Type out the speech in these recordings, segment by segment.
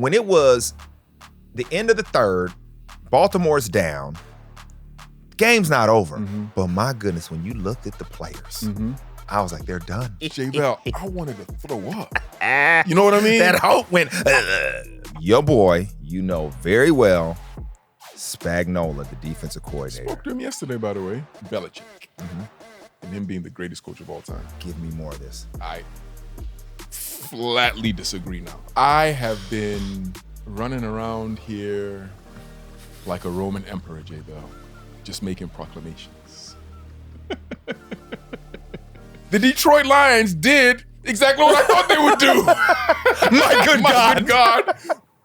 when it was the end of the third, Baltimore's down. Game's not over. But my goodness, when you looked at the players, I was like, they're done. J-Bell, I wanted to throw up. You know what I mean? That hope went, your boy, you know very well, Spagnuolo, the defensive coordinator. Spoke to him yesterday, by the way. Belichick. And him being the greatest coach of all time. Give me more of this. I flatly disagree now. I have been running around here like a Roman emperor, J-Bell, just making proclamations. The Detroit Lions did exactly what I thought they would do. My good God. Good God.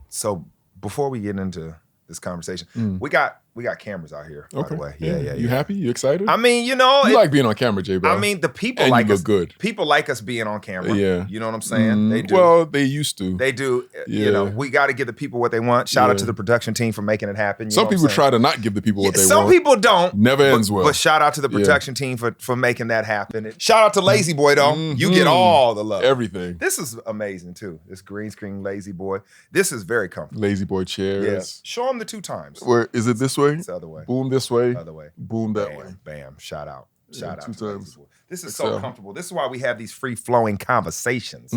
So before we get into this conversation, we got cameras out here, by the way. Yeah. You happy? You excited? I mean, you know. You like being on camera, J-Bell. I mean, the people and like you us. look good. People like us being on camera. Yeah. You know what I'm saying? They do. Well, they used to. They do. Yeah. You know, we got to give the people what they want. Shout out to the production team for making it happen. Some people try to not give the people what they want. Some people don't. Never ends well. But shout out to the production team for making that happen. Shout out to Lazy Boy, though. You get all the love. Everything. This is amazing, too. This green screen Lazy Boy. This is very comfortable. Lazy Boy chairs. Yeah. Show them the 2 times. Where is it this way? It's the other way. Boom this way. Other way. Boom that Bam, way. Bam. Shout out. Shout out. 2 to times. This is so comfortable. This is why we have these free-flowing conversations.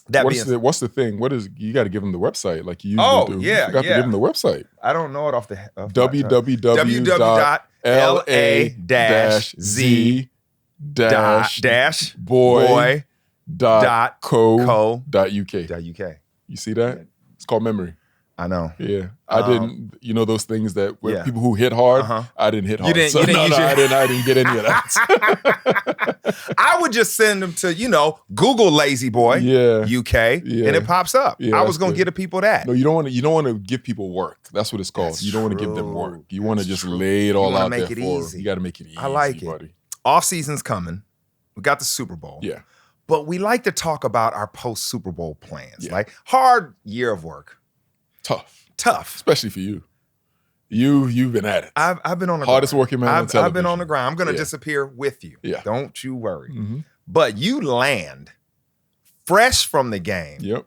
What's the thing? What is you got to give them the website like you usually do. Yeah, you got to give them the website. I don't know it off the www.la-z-boy.co.uk. You see that? It's called memory. I know. Yeah, I didn't. You know those things that people who hit hard. I didn't hit hard. You didn't I didn't get any of that. I would just send them to Google Lazy Boy UK and it pops up. I was gonna get the people that. No, you don't want to give people work. That's what it's called. You don't want to give them work. You want to just lay it all out there for them. You got to make it easy. I like it. Buddy. Off season's coming. We got the Super Bowl. Yeah, but we like to talk about our post Super Bowl plans. Like hard year of work. Tough. Especially for you. You've been at it. I've been on the hardest working man on television. I've been on the ground. I'm going to disappear with you. Yeah. Don't you worry. But you land fresh from the game. Yep.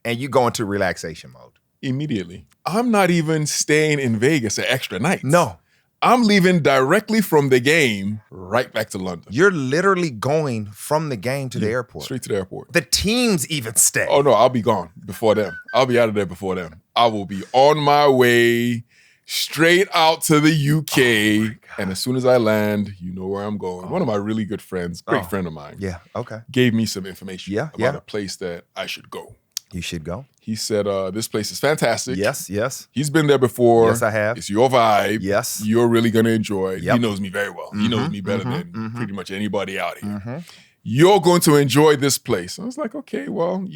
And you go into relaxation mode. Immediately. I'm not even staying in Vegas an extra night. No. I'm leaving directly from the game right back to London. You're literally going from the game to the airport. Straight to the airport. The teams even stay. Oh, no, I'll be gone before them. I'll be out of there before them. I will be on my way straight out to the UK. And as soon as I land, you know where I'm going. One of my really good friends, great friend of mine. Yeah, okay. Gave me some information about a place that I should go. You should go. He said, this place is fantastic. Yes. He's been there before. Yes, I have. It's your vibe. Yes. You're really going to enjoy. Yep. He knows me very well. He knows me better than pretty much anybody out here. You're going to enjoy this place. I was like, okay, well,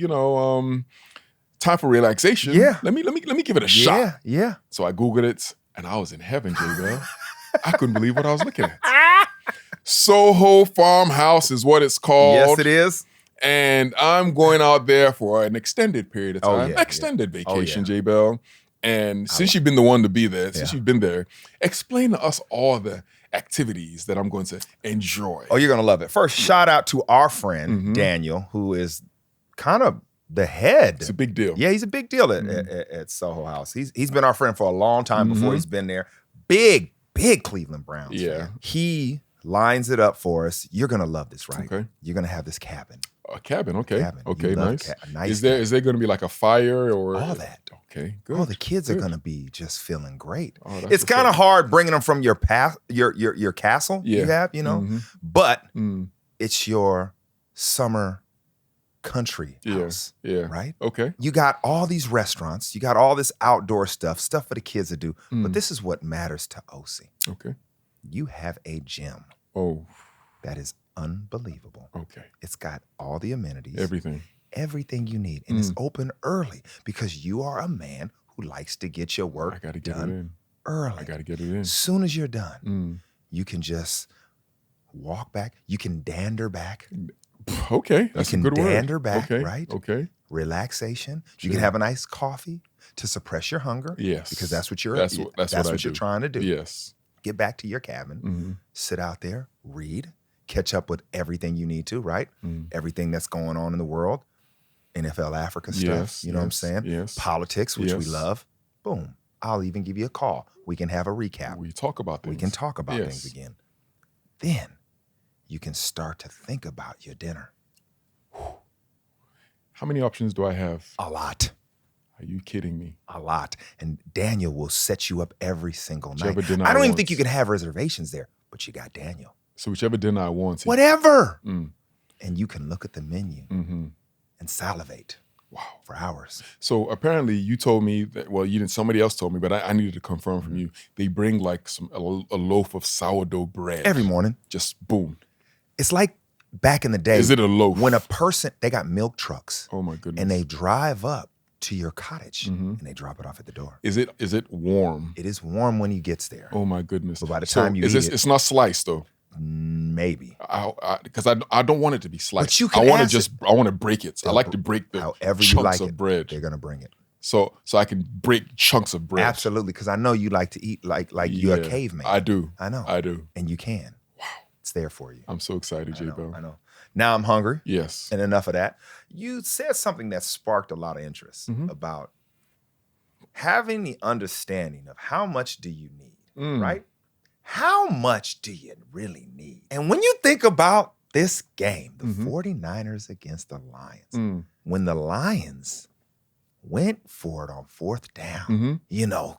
time for relaxation. Yeah. Let me give it a shot. Yeah. So I Googled it, and I was in heaven, J-Bell. I couldn't believe what I was looking at. Soho Farmhouse is what it's called. Yes, it is. And I'm going out there for an extended period of time. Yeah, extended vacation, J-Bell. And since you've been the one to be there, since you've been there, explain to us all the activities that I'm going to enjoy. Oh, you're going to love it. First, shout out to our friend, Daniel, who is kind of the head. It's a big deal. Yeah, he's a big deal at Soho House. He's been our friend for a long time before he's been there. Big Cleveland Browns. Yeah. He lines it up for us. You're going to love this, right? Okay. You're going to have this cabin. A cabin, okay. Cabin. Okay, You love nice. Is there going to be like a fire or all that? Okay, good. Oh, the kids are going to be just feeling great. Oh, that's it's kind of hard bringing them from your castle you have, but it's your summer country house, right? Okay. You got all these restaurants, you got all this outdoor stuff for the kids to do, but this is what matters to OC. Okay. You have a gym. Oh. That is unbelievable. Okay. It's got all the amenities. Everything you need. And it's open early because you are a man who likes to get your work done early. I got to get it in. As soon as you're done, you can just walk back. You can dander back. Okay, that's a good word. You can dander back, okay. right? Okay. Relaxation. You can have a nice coffee to suppress your hunger. Yes. Because that's what you're trying to do. Yes. Get back to your cabin, sit out there, read, catch up with everything you need to, right? Everything that's going on in the world. NFL Africa stuff. Yes, You know what I'm saying? Yes. Politics, which we Yes. love. Boom. I'll even give you a call. We can have a recap. We talk about things. We can talk about Yes. things again. Then you can start to think about your dinner. How many options do I have? A lot. Are you kidding me? A lot. And Daniel will set you up every single Whichever night. dinner I I don't even want. think you can have reservations there, but you got Daniel. So whichever dinner I want. Whatever. Mm. And you can look at the menu Mm-hmm. and salivate. Wow. For hours. So apparently you told me that, well, you didn't, somebody else told me, but I needed to confirm from you. They bring like a loaf of sourdough bread. Every morning. Just boom. It's like back in the day. Is it a loaf? When a person, they got milk trucks. Oh my goodness. And they drive up to your cottage Mm-hmm. and they drop it off at the door. Is it warm? It is warm when he gets there. Oh my goodness. But by the time you eat it, it's not sliced though. Maybe. Because I don't want it to be sliced. But you can I want to break it. I like to break the however you chunks like of it, bread. They're gonna bring it. So I can break chunks of bread. Absolutely, because I know you like to eat like you're a caveman. I do. I know. I do. And you can. Wow. It's there for you. I'm so excited, J Bell. I know. Now I'm hungry. Yes. And enough of that. You said something that sparked a lot of interest about having the understanding of how much do you need, right? How much do you really need? And when you think about this game, the 49ers against the Lions, when the Lions went for it on 4th down,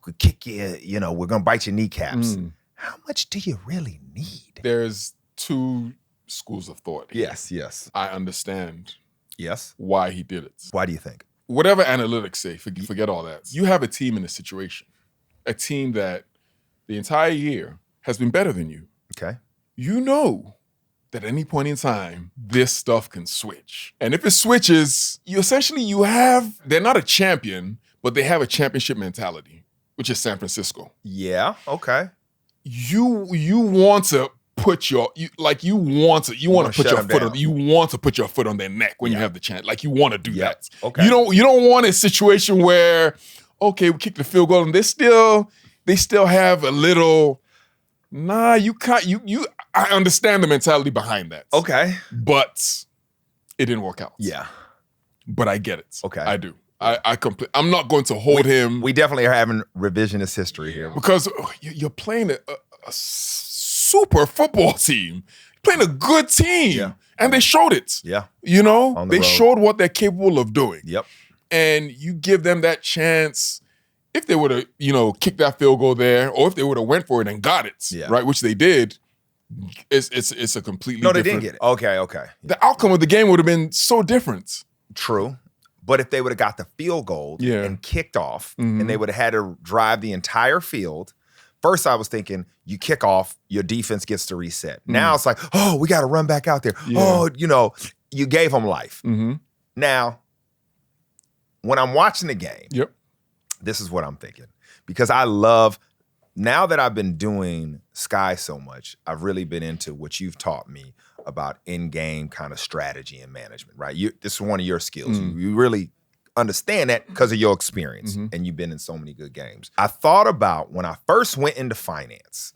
could kick you, we're going to bite your kneecaps. How much do you really need? There's two schools of thought here. Yes. I understand Yes. why he did it. Why do you think? Whatever analytics say, forget all that. You have a team in a situation, a team that the entire year has been better than you. Okay. You know that at any point in time, this stuff can switch. And if it switches, they're not a champion, but they have a championship mentality, which is San Francisco. Yeah, okay. You want to put your foot on their neck when you have the chance. Like you want to do that. Okay. You don't want a situation where, okay, we kick the field goal and they still have a little. Nah, you can't. I understand the mentality behind that. Okay. But it didn't work out. Yeah. But I get it. Okay. I do. I'm not going to hold him. We definitely are having revisionist history here. Because you're playing a super football team. Playing a good team. Yeah. And they showed it. Yeah. They road. showed what they're capable of doing. Yep. And you give them that chance. If they would have, kicked that field goal there, or if they would have went for it and got it, right, which they did, it's a completely No, they different. didn't get it. Okay. The outcome of the game would have been so different. True. But if they would have got the field goal and kicked off, and they would have had to drive the entire field, first I was thinking, you kick off, your defense gets to reset. Now it's like, oh, we got to run back out there. Yeah. Oh, you gave them life. Now, when I'm watching the game, this is what I'm thinking. Because now that I've been doing Sky so much, I've really been into what you've taught me about in-game kind of strategy and management, right? This is one of your skills. You really understand that because of your experience, and you've been in so many good games. I thought about when I first went into finance,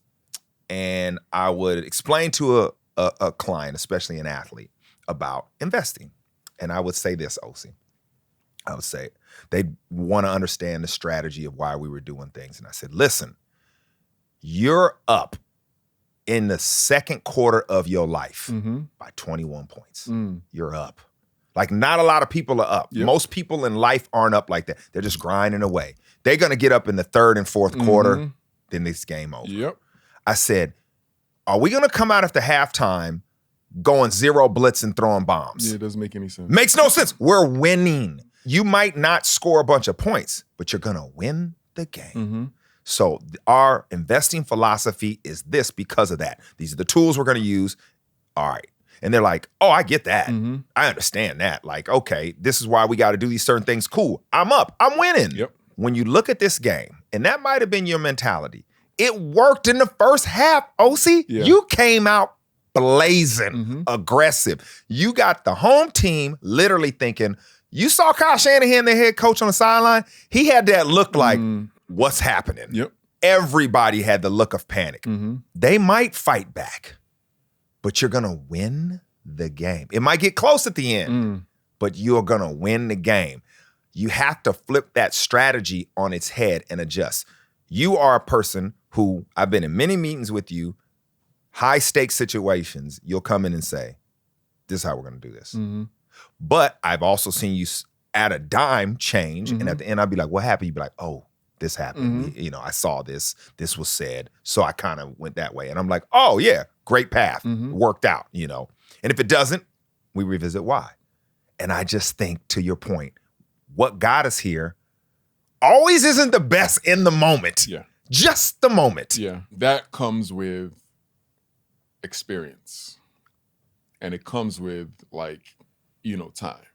and I would explain to a client, especially an athlete, about investing. And I would say this, OC. I would say they'd want to understand the strategy of why we were doing things. And I said, listen, you're up in the second quarter of your life by 21 points. You're up. Like not a lot of people are up. Yep. Most people in life aren't up like that. They're just grinding away. They're going to get up in the third and fourth quarter, then this game over. Yep. I said, are we going to come out after halftime going zero blitz and throwing bombs? Yeah, it doesn't make any sense. Makes no sense. We're winning. You might not score a bunch of points, but you're going to win the game. So our investing philosophy is this because of that. These are the tools we're going to use. All right. And they're like, oh, I get that. I understand that. Like, okay, this is why we got to do these certain things. Cool. I'm up. I'm winning. Yep. When you look at this game, and that might have been your mentality, it worked in the first half, OC. Yeah. You came out blazing, aggressive. You got the home team literally thinking, you saw Kyle Shanahan, the head coach on the sideline. He had that look like, what's happening? Yep. Everybody had the look of panic. They might fight back, but you're going to win the game. It might get close at the end, but you're going to win the game. You have to flip that strategy on its head and adjust. You are a person who, I've been in many meetings with you, high stakes situations, you'll come in and say, this is how we're going to do this. Mm-hmm. But I've also seen you at a dime change. Mm-hmm. And at the end, I'd be like, what happened? You'd be like, oh, this happened. Mm-hmm. You know, I saw this. This was said. So I kind of went that way. And I'm like, oh, yeah, great path. Mm-hmm. Worked out, you know. And if it doesn't, we revisit why. And I just think, to your point, what got us here always isn't the best in the moment. Yeah. Just the moment. Yeah. That comes with experience. And it comes with, like, you know, time.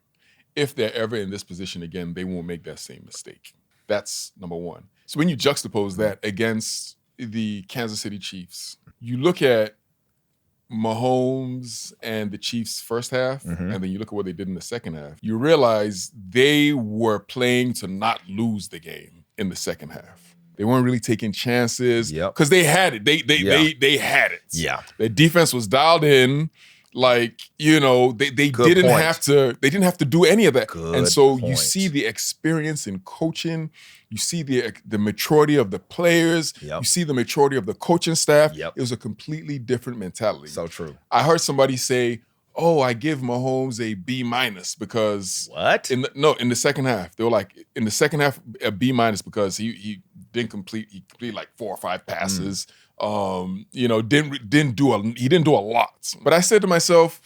If they're ever in this position again, they won't make that same mistake. That's number one. So when you juxtapose that against the Kansas City Chiefs, you look at Mahomes and the Chiefs' first half, and then you look at what they did in the second half, you realize they were playing to not lose the game in the second half. They weren't really taking chances because they had it. They had it. Yeah. Their defense was dialed in. Like, you know, they didn't have to do any of that. And so you see the experience in coaching, you see the maturity of the players, you see the maturity of the coaching staff. It was a completely different mentality. So true. I heard somebody say, oh, I give Mahomes a B- because in the second half. They were like, in the second half, a B- because he didn't complete, he completed like 4 or 5 passes. You know, didn't do a lot. But I said to myself,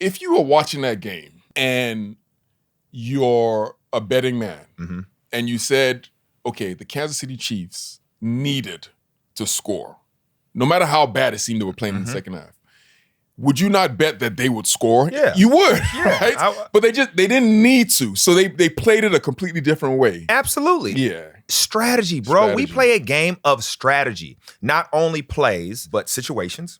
if you were watching that game and you're a betting man and you said, okay, the Kansas City Chiefs needed to score, no matter how bad it seemed they were playing in the second half, would you not bet that they would score? Yeah. You would, right? But they didn't need to. So they played it a completely different way. Absolutely. Yeah. Strategy, bro. We play a game of strategy. Not only plays, but situations.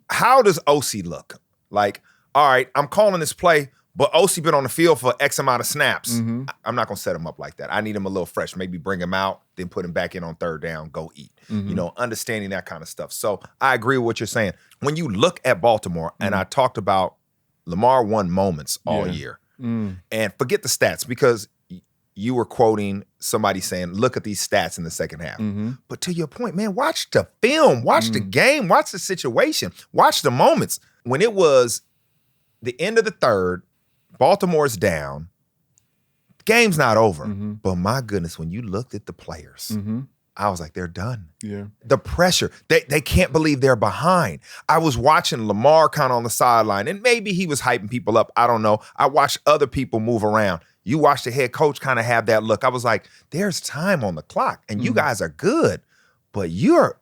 How does OC look? Like, all right, I'm calling this play, but OC been on the field for X amount of snaps. I'm not going to set him up like that. I need him a little fresh. Maybe bring him out, then put him back in on third down, go eat. You know, understanding that kind of stuff. So I agree with what you're saying. When you look at Baltimore, and I talked about Lamar won moments all year. And forget the stats, because you were quoting somebody saying, look at these stats in the second half. But to your point, man, watch the film, watch the game, watch the situation, watch the moments. When it was the end of the third, Baltimore's down, game's not over. But my goodness, when you looked at the players, I was like, they're done. Yeah. The pressure, they can't believe they're behind. I was watching Lamar kind of on the sideline, and maybe he was hyping people up. I don't know. I watched other people move around. You watched the head coach kind of have that look. I was like, there's time on the clock, and you guys are good, but you're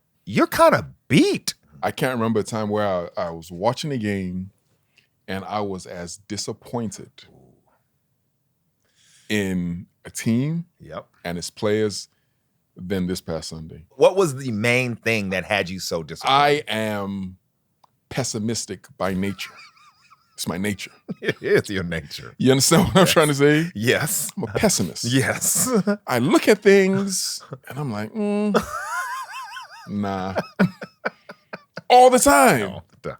kind of beat. I can't remember a time where I was watching a game and I was as disappointed in a team and its players than this past Sunday. What was the main thing that had you so disappointed? I am pessimistic by nature. It's my nature. It is your nature. You understand what I'm trying to say? Yes. I'm a pessimist. Yes. I look at things and I'm like, nah. All the time. All the time.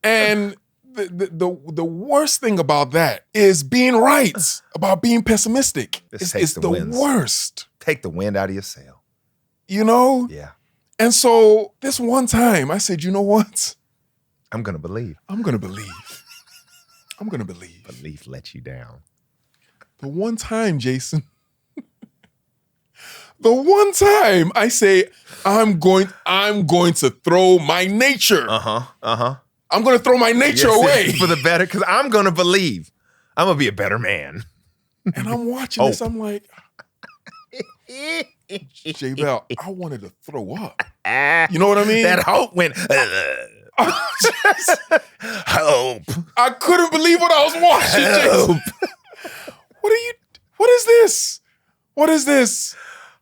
And the worst thing about that is being right, about being pessimistic. It's the worst. Take the wind out of your sail. You know? Yeah. And so this one time I said, you know what? I'm going to believe. I'm going to believe. I'm going to believe. Belief let you down. The one time, Jason, the one time I say, I'm going to throw my nature. I'm going to throw my nature away. For the better, because I'm going to believe. I'm going to be a better man. And I'm watching this. I'm like, J-Bell, I wanted to throw up. You know what I mean? That hope went, hope. I couldn't believe what I was watching, Jason. What is this? What is this?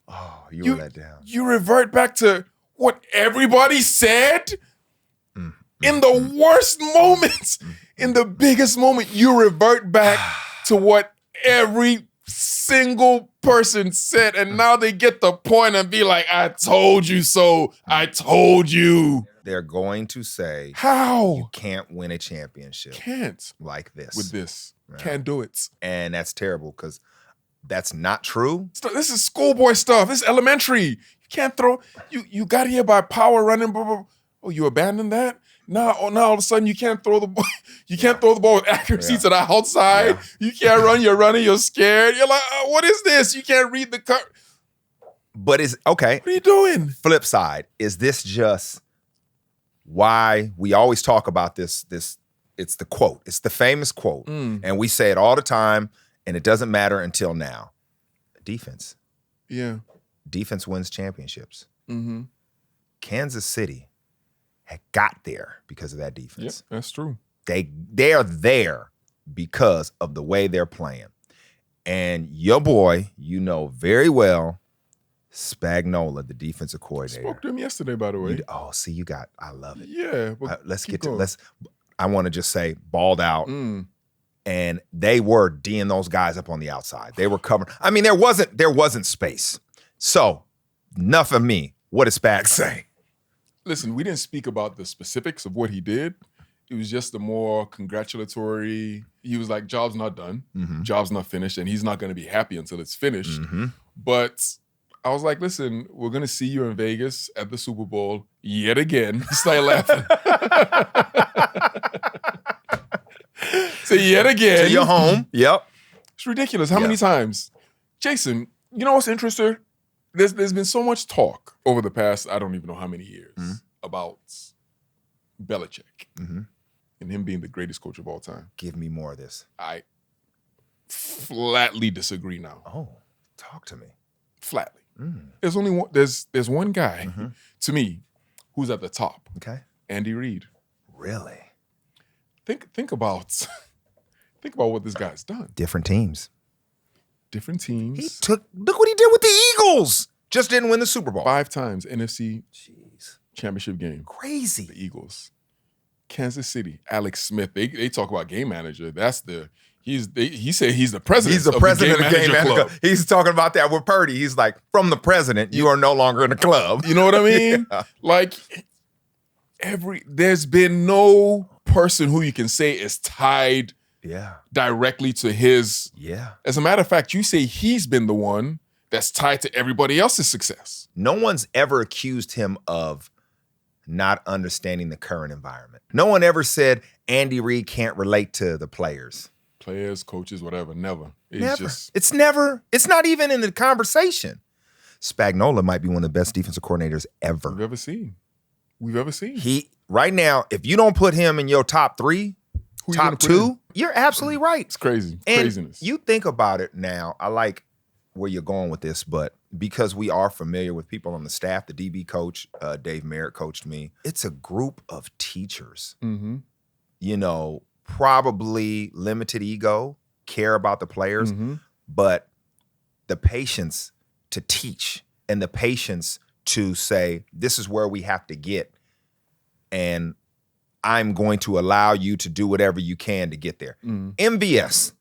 Oh, you were let down. You revert back to what everybody said in the worst moments. In the biggest moment, you revert back to what every single person said, and now they get the point and be like, I told you so. I told you. They're going to say, how? You can't win a championship. Can't. Like this. With this. Can't do it. And that's terrible because that's not true. This is schoolboy stuff. This is elementary. You can't throw. You got here by power running. Blah, blah. Oh, you abandoned that? Now all of a sudden you can't throw the ball. You can't throw the ball with accuracy to the outside. Yeah. You can't run. You're running. You're scared. You're like, what is this? You can't read the cut. But is okay. What are you doing? Flip side, is this just why we always talk about this? It's the quote. It's the famous quote, and we say it all the time. And it doesn't matter until now. Defense. Yeah. Defense wins championships. Mm-hmm. Kansas City had got there because of that defense. Yeah, that's true. They're there because of the way they're playing. And your boy, you know very well, Spagnuolo, the defensive coordinator. Spoke to him yesterday, by the way. I love it. Yeah. Let's get to I want to just say balled out. And they were D'ing those guys up on the outside. They were covering. I mean, there wasn't space. So, enough of me. What does Spag say? Listen, we didn't speak about the specifics of what he did. It was just the more congratulatory. He was like, job's not done. Mm-hmm. Job's not finished. And he's not going to be happy until it's finished. Mm-hmm. But I was like, listen, we're going to see you in Vegas at the Super Bowl yet again. He started laughing. So yet again. To your home. Yep. It's ridiculous. How many times? Jason, you know what's interesting? There's been so much talk over the past, I don't even know how many years, about Belichick and him being the greatest coach of all time. Give me more of this. I flatly disagree now. Oh, talk to me. Flatly. There's only one. There's one guy to me who's at the top. Okay. Andy Reid. Really? Think about what this guy's done. Different teams. Look what he did with the Eagles. Just didn't win the Super Bowl. 5 times NFC championship game. Crazy. The Eagles. Kansas City. Alex Smith. They talk about game manager. He said he's the president. He's the president of the game manager club. He's talking about that with Purdy. He's like, from the president, you are no longer in the club. You know what I mean? Yeah. Like there's been no person who you can say is tied directly to his. Yeah. As a matter of fact, you say he's been the one that's tied to everybody else's success. No one's ever accused him of not understanding the current environment. No one ever said Andy Reid can't relate to the players. Players, coaches, whatever. Never. It's not even in the conversation. Spagnuolo might be one of the best defensive coordinators ever. We've ever seen. He right now, if you don't put him in your top 3, top 2, you're absolutely right. It's crazy. And craziness. You think about it now. I like where you're going with this, but because we are familiar with people on the staff, the DB coach, Dave Merritt coached me. It's a group of teachers. Mm-hmm. You know, probably limited ego, care about the players, but the patience to teach and the patience to say, this is where we have to get, and I'm going to allow you to do whatever you can to get there. MVS,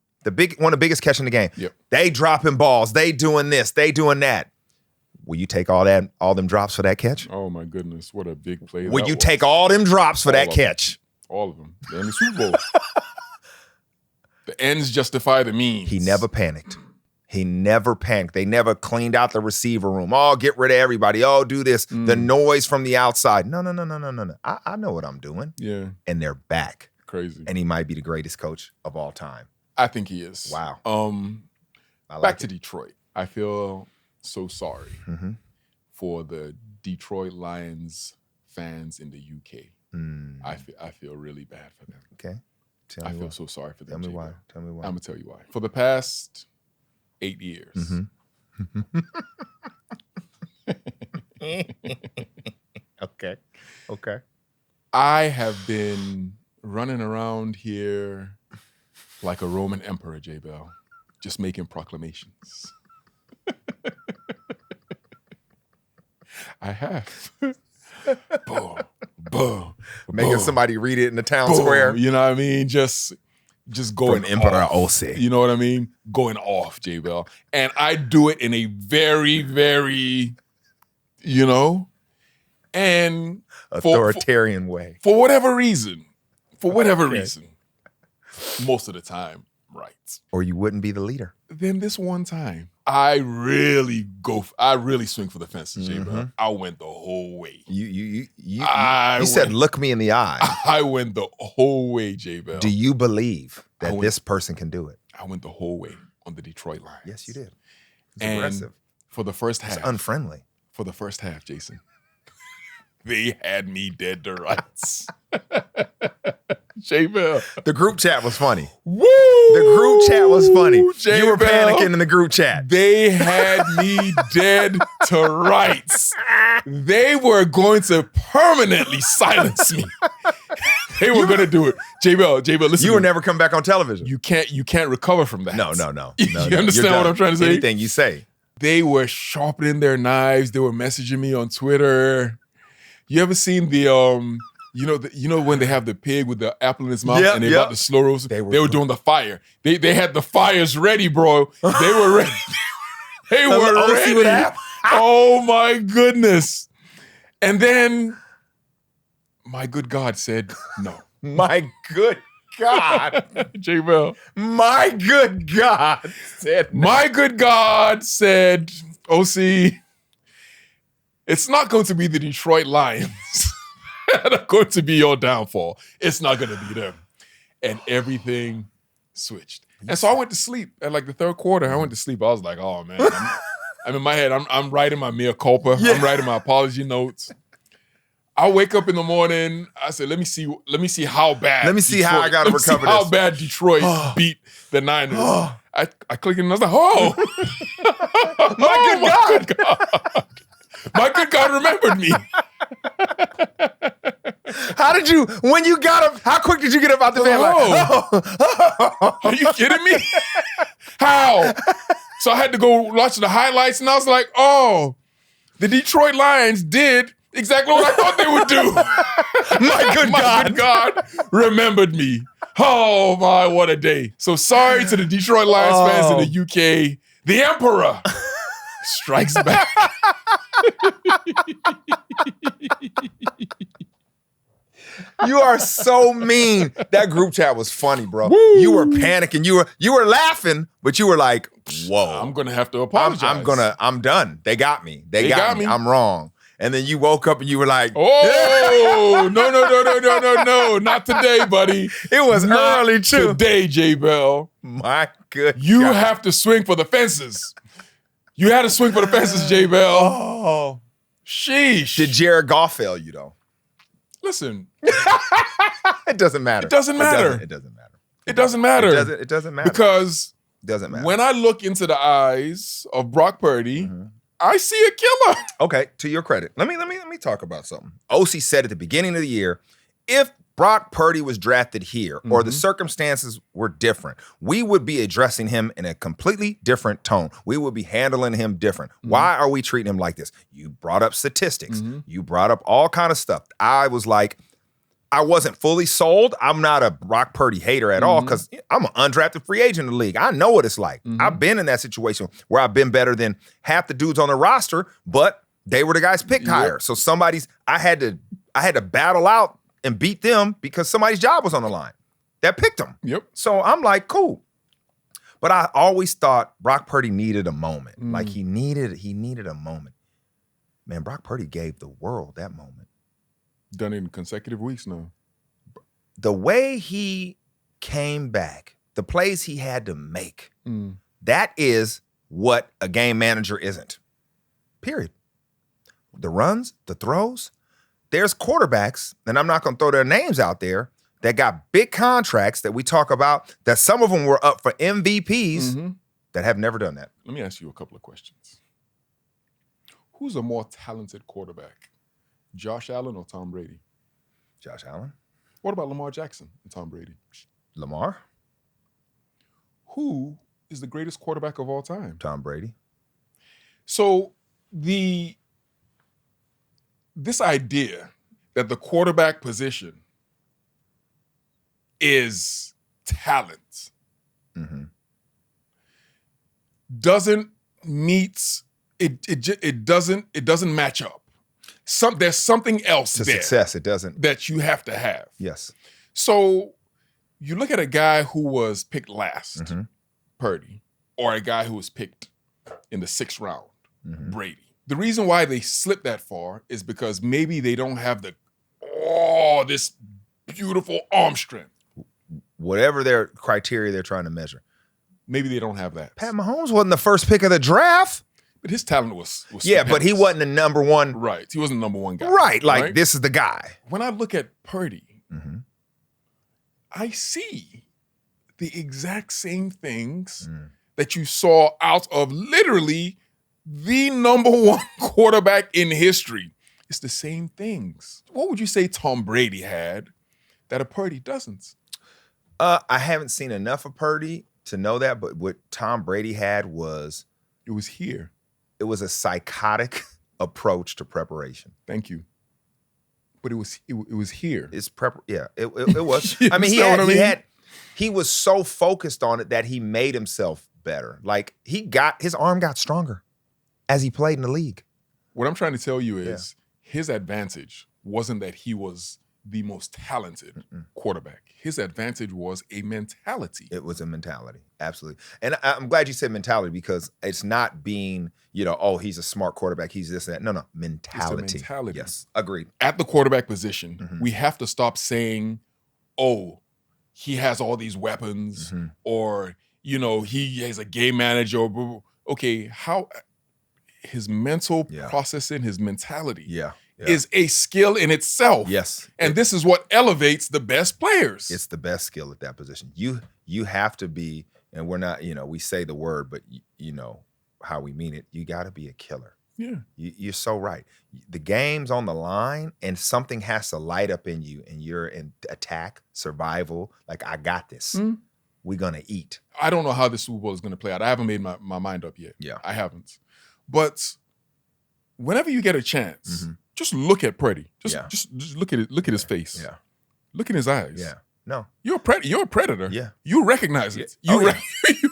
one of the biggest catch in the game. Yep. They dropping balls. They doing this. They doing that. Will you take all them drops for that catch? Oh my goodness, what a big play! Will you take all them drops for that catch? All of them. They're in the Super Bowl. The ends justify the means. He never panicked. They never cleaned out the receiver room. Oh, get rid of everybody. Oh, do this. The noise from the outside. No. I know what I'm doing. Yeah. And they're back. Crazy. And he might be the greatest coach of all time. I think he is. Wow. Back to Detroit. I feel so sorry for the Detroit Lions fans in the UK. I feel really bad for them. Okay. I feel so sorry for them. Tell me why. I'm going to tell you why. For the past 8 years. Okay. I have been running around here like a Roman emperor, J Bell, just making proclamations. I have. Boom, boom. Making somebody read it in the town square. You know what I mean? Just going from Emperor off. Ose. You know what I mean? Going off, J Bell. And I do it in a very, very, and authoritarian way. For whatever reason, most of the time, Right. Or you wouldn't be the leader. Then this one time, I really swing for the fences, J-Bell. I went the whole way. You said, look me in the eye. I went the whole way, J-Bell. Do you believe that this person can do it? I went the whole way on the Detroit Lions. Yes, you did. It's aggressive. For the first half. It's unfriendly. For the first half, Jason. They had me dead to rights. J-Bell. The group chat was funny. Woo! The group chat was funny. J-Bell. You were panicking in the group chat. They had me dead to rights. They were going to permanently silence me. They were going to do it. J-Bell, listen. You will never come back on television. You can't recover from that. No. You understand what I'm trying to say? Anything you say. They were sharpening their knives. They were messaging me on Twitter. You ever seen the you know when they have the pig with the apple in his mouth and they about to slow roast? They were doing the fire. They had the fires ready, bro. They were ready. They were ready. Oh my goodness. And then my good God said no. My good God. J-Bell. My good God said no. My good God said, OC, it's not going to be the Detroit Lions that are going to be your downfall. It's not going to be them. And everything switched. And so I went to sleep at like the third quarter. I went to sleep. I was like, oh man. I'm in my head. I'm writing my mea culpa. Yeah. I'm writing my apology notes. I wake up in the morning. I said, let me see how bad. Let me see how I got to recover this. How bad Detroit beat the Niners. I clicked it and I was like, oh. My good God. My good God remembered me. How quick did you get up out the bed? Are you kidding me? How? So I had to go watch the highlights and I was like, oh, the Detroit Lions did exactly what I thought they would do. My good God remembered me. Oh my, what a day. So sorry to the Detroit Lions fans in the UK. The Emperor strikes back. You are so mean. That group chat was funny, bro. Woo. You were panicking. You were laughing, but you were like, whoa. I'm gonna have to apologize. I'm done. They got me. They got me. I'm wrong. And then you woke up and you were like, oh, no, not today, buddy. It was not early too. Today, J-Bell. My good You God. have to swing for the fences. You had to swing for the fences, J-Bell. Oh. Sheesh. Did Jared Goff fail you though? Listen. It doesn't matter. It doesn't matter. It doesn't matter. It doesn't matter. It doesn't matter. Because it doesn't matter. When I look into the eyes of Brock Purdy, I see a killer. Okay, to your credit. Let me talk about something. OC said at the beginning of the year, if Brock Purdy was drafted here or the circumstances were different, we would be addressing him in a completely different tone. We would be handling him different. Why are we treating him like this? You brought up statistics. You brought up all kind of stuff. I was like, I wasn't fully sold. I'm not a Brock Purdy hater at all because I'm an undrafted free agent in the league. I know what it's like. I've been in that situation where I've been better than half the dudes on the roster, but they were the guys picked higher. So I had to battle out and beat them because somebody's job was on the line that picked them. So I'm like, cool. But I always thought Brock Purdy needed a moment. Like he needed a moment. Man, Brock Purdy gave the world that moment. Done it in consecutive weeks now. The way he came back, the plays he had to make, that is what a game manager isn't. Period. The runs, the throws. There's quarterbacks, and I'm not going to throw their names out there, that got big contracts that we talk about, that some of them were up for MVPs that have never done that. Let me ask you a couple of questions. Who's a more talented quarterback, Josh Allen or Tom Brady? Josh Allen. What about Lamar Jackson and Tom Brady? Lamar. Who is the greatest quarterback of all time? Tom Brady. So this idea that the quarterback position is talent doesn't meet it doesn't match up. There's something else to there success. It doesn't that you have to have. Yes. So You look at a guy who was picked last, Purdy, or a guy who was picked in the 6th round, Brady. The reason why they slip that far is because maybe they don't have this beautiful arm strength. Whatever their criteria they're trying to measure. Maybe they don't have that. Pat Mahomes wasn't the first pick of the draft. But his talent was yeah, but he wasn't the number one. Right. He wasn't the number one guy. Right. Like, this is the guy. When I look at Purdy, I see the exact same things that you saw out of literally the number one quarterback in history. It's the same things. What would you say Tom Brady had that a Purdy doesn't? I haven't seen enough of Purdy to know that, but what Tom Brady had was... It was here. It was a psychotic approach to preparation. Thank you. But it was here. It's it was. I mean, he was so focused on it that he made himself better. Like, his arm got stronger as he played in the league. What I'm trying to tell you is his advantage wasn't that he was the most talented quarterback. His advantage was a mentality. It was a mentality, absolutely. And I'm glad you said mentality, because it's not being, he's a smart quarterback, he's this, that. No, mentality. It's a mentality. Yes, agreed. At the quarterback position, we have to stop saying, oh, he has all these weapons, or, he is a game manager. Okay, how his mental processing, his mentality is a skill in itself. Yes. And this is what elevates the best players. It's the best skill at that position. You have to be, and we're not, we say the word, but you know how we mean it. You got to be a killer. Yeah. You're so right. The game's on the line and something has to light up in you, and you're in attack, survival. Like, I got this. We're going to eat. I don't know how the Super Bowl is going to play out. I haven't made my mind up yet. Yeah. I haven't. But whenever you get a chance, just look at Purdy. Just look at it. Look at his face. Yeah. Look in his eyes. Yeah. No. You're a predator. Yeah. You recognize it. You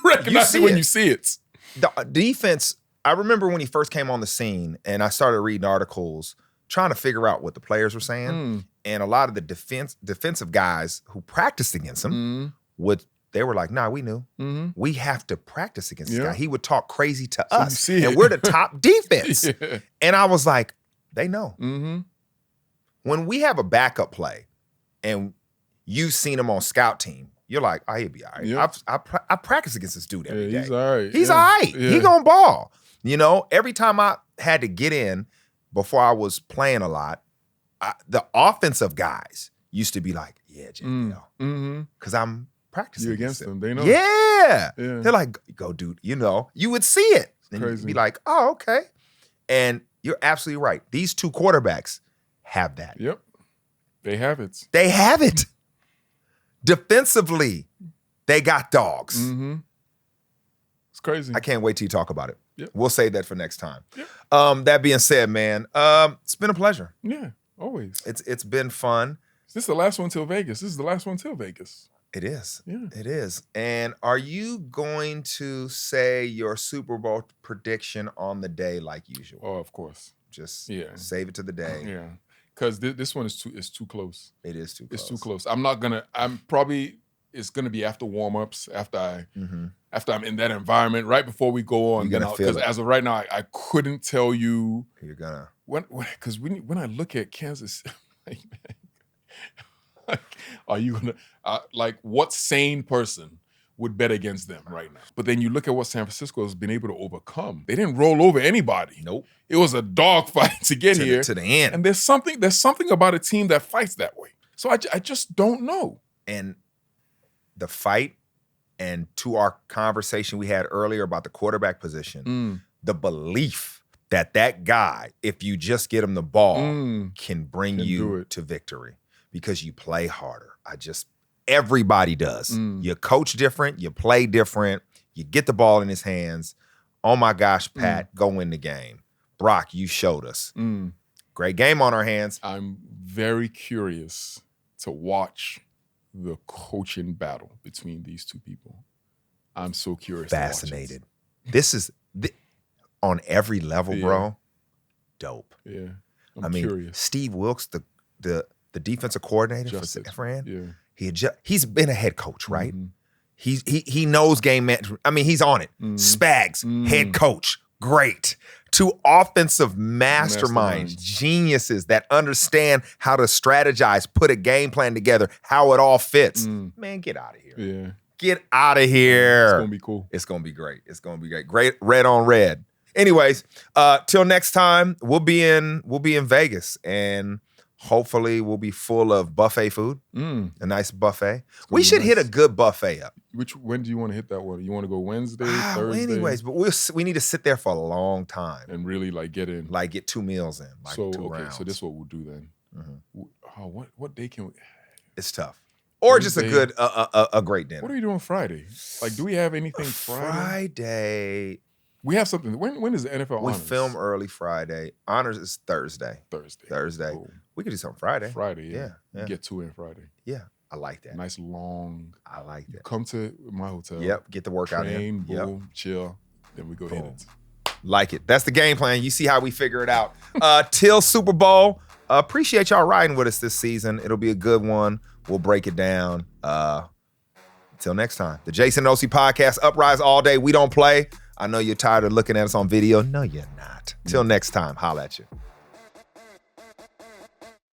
recognize it when you see it. The defense, I remember when he first came on the scene and I started reading articles trying to figure out what the players were saying. And a lot of the defensive guys who practiced against him they were like, nah, we knew. We have to practice against this guy. He would talk crazy to us. And we're the top defense. And I was like, they know. When we have a backup play and you've seen him on scout team, you're like, oh, he'll be all right. Yep. I practice against this dude every day. He's all right. He's all right. Yeah. He gonna ball. Every time I had to get in before I was playing a lot, the offensive guys used to be like, yeah, JBL. Because I'm practicing against them. They know. Yeah. They're like, go, dude. You would see it. And you'd be like, oh, okay. And you're absolutely right. These two quarterbacks have that. Yep. They have it. They have it. Defensively, they got dogs. It's crazy. I can't wait till you talk about it. Yep. We'll save that for next time. Yep. That being said, man, it's been a pleasure. Yeah, always. It's been fun. This is the last one till Vegas. This is the last one till Vegas. It is. Yeah. It is. And are you going to say your Super Bowl prediction on the day like usual? Oh, of course. Just save it to the day. Yeah. Because this one is too close. It is too close. It's too close. It's gonna be after warm-ups, after I'm in that environment, right before we go on. You're gonna feel it. Because as of right now, I couldn't tell you. You're gonna because when I look at Kansas, are you gonna what sane person would bet against them right now? But then you look at what San Francisco has been able to overcome. They didn't roll over anybody. Nope. It was a dogfight to get here to the end. And there's something about a team that fights that way. So I just don't know. And the fight, and to our conversation we had earlier about the quarterback position, the belief that guy, if you just get him the ball, can bring you to victory because you play harder. Everybody does. You coach different, you play different, you get the ball in his hands. Oh my gosh, Pat, go win the game. Brock, you showed us. Great game on our hands. I'm very curious to watch the coaching battle between these two people. I'm so curious. Fascinated. This is on every level, bro. Dope. Yeah. I'm curious. Steve Wilkes, the defensive coordinator for San Fran. Yeah. He's been a head coach, right? He knows game management. I mean, he's on it. Spags, head coach, great. Two offensive masterminds, geniuses that understand how to strategize, put a game plan together, how it all fits. Man, get out of here. Yeah. Get out of here. It's gonna be cool. It's gonna be great. It's gonna be great. Great red on red. Anyways, till next time, we'll be in Vegas, and hopefully we'll be full of buffet food. A nice buffet. We should hit a good buffet up. When do you want to hit that one? You want to go Wednesday, Thursday? Anyways, but we need to sit there for a long time and really get in, get 2 meals in, two rounds. So this is what we'll do then. What day can we? It's tough. Or just a great dinner. What are you doing Friday? Do we have anything Friday? We have something. When is the NFL We Honors? film early Friday. Honors is Thursday. Thursday. Cool. We could do something Friday. Yeah. Get 2 in Friday. Yeah, I like that. Nice long. I like that. Come to my hotel. Yep, get the workout in. Boom, chill. Then we go hit it. Like it. That's the game plan. You see how we figure it out. Till Super Bowl. Appreciate y'all riding with us this season. It'll be a good one. We'll break it down. Till next time. The Jason and OC Podcast, Uprise all day. We don't play. I know you're tired of looking at us on video. No, you're not. Till next time. Holla at you.